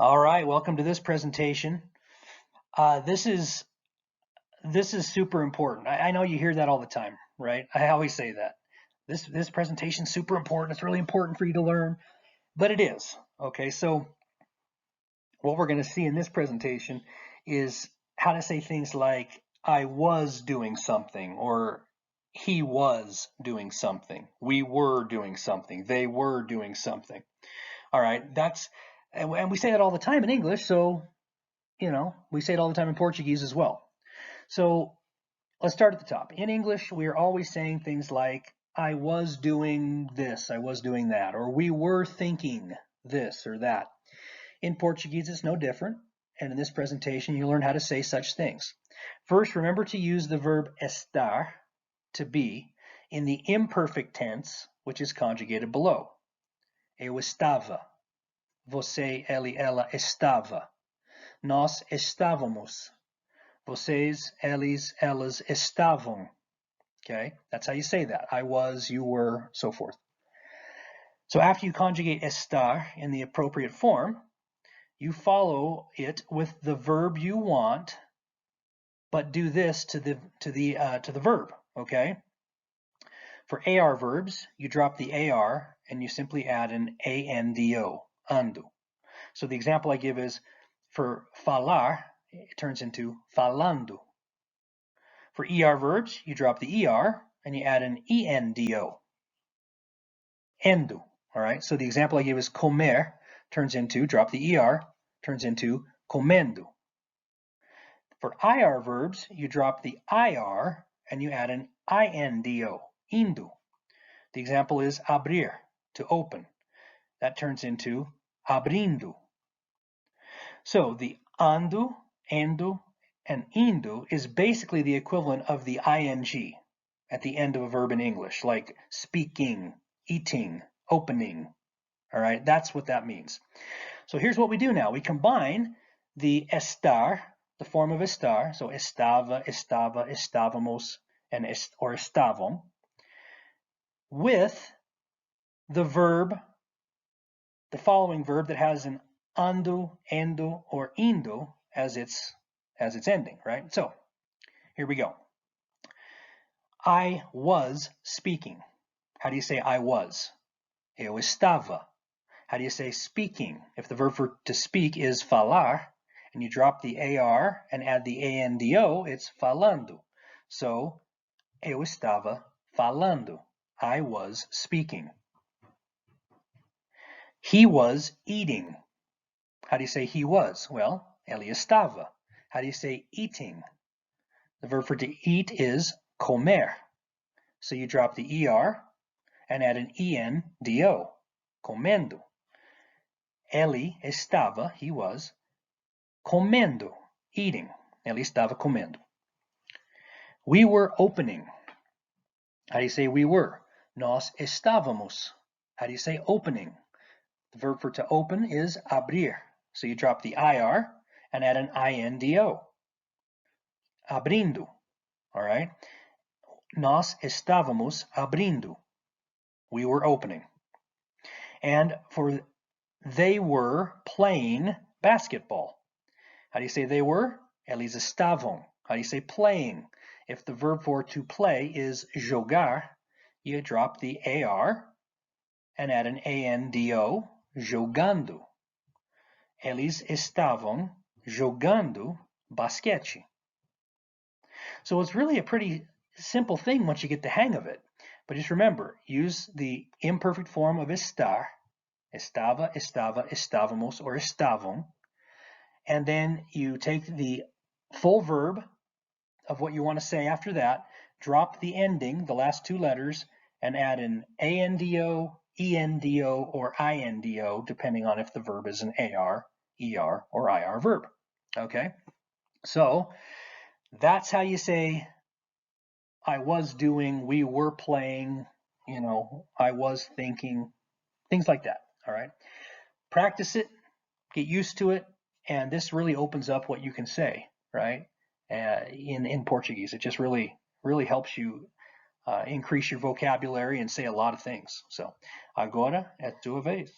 All right, welcome to this presentation. This is super important. I know you hear that all the time, right? I always say that. This presentation is super important. It's really important for you to learn, but it is. Okay, so what we're going to see in this presentation is how to say things like I was doing something, or he was doing something, we were doing something, they were doing something. All right, and we say that all the time in English, so we say it all the time in Portuguese as well. So let's start at the top. In English, we are always saying things like, I was doing this, I was doing that, or we were thinking this or that. In Portuguese, it's no different. And in this presentation, you'll learn how to say such things. First, remember to use the verb estar, to be, in the imperfect tense, which is conjugated below. Eu estava. Você, ele, ela estava. Nós estávamos. Vocês, eles, elas estavam. Okay, that's how you say that. I was, you were, so forth. So after you conjugate estar in the appropriate form, you follow it with the verb you want, but do this to the verb. Okay. For AR verbs, you drop the AR and you simply add an ANDO, ando. So the example I give is for falar, it turns into falando. For ER verbs, you drop the ER and you add an ENDO, endo. All right, so the example I gave is comer, turns into, drop the ER, turns into comendo. For IR verbs, you drop the IR and you add an INDO, indo. The example is abrir, to open. That turns into abrindo. So the ando, endo, and indo is basically the equivalent of the ing at the end of a verb in English, like speaking, eating, opening. All right, that's what that means. So here's what we do now. We combine the estar, the form of estar, so estava, estava, estávamos, or estavam, with the verb, the following verb that has an ando, endo, or indo as its ending, right? So here we go. I was speaking. How do you say I was? Eu estava. How do you say speaking? If the verb for to speak is falar, and you drop the AR and add the ANDO, it's falando. So, eu estava falando. I was speaking. He was eating. How do you say he was? Well, ele estava. How do you say eating? The verb for to eat is comer. So you drop the ER and add an ENDO, comendo. Ele estava, he was, comendo, eating. Ele estava comendo. We were opening. How do you say we were? Nós estávamos. How do you say opening? The verb for to open is abrir. So you drop the IR and add an INDO. Abrindo. All right? Nós estávamos abrindo. We were opening. And for they were playing basketball. How do you say they were? Eles estavam. How do you say playing? If the verb for to play is jogar, you drop the AR and add an ANDO, jogando. Eles estavam jogando basquete. So it's really a pretty simple thing once you get the hang of it. But just remember, use the imperfect form of estar, estava, estava, estávamos, or estavam, and then you take the full verb of what you want to say after that, drop the ending, the last two letters, and add an ANDO, ENDO, or INDO, depending on if the verb is an AR, ER, or IR verb. Okay? So that's how you say I was doing, we were playing, I was thinking, things like that. All right? Practice it, get used to it, and this really opens up what you can say, right? In Portuguese. It just really helps you increase your vocabulary and say a lot of things. So, agora é tua vez.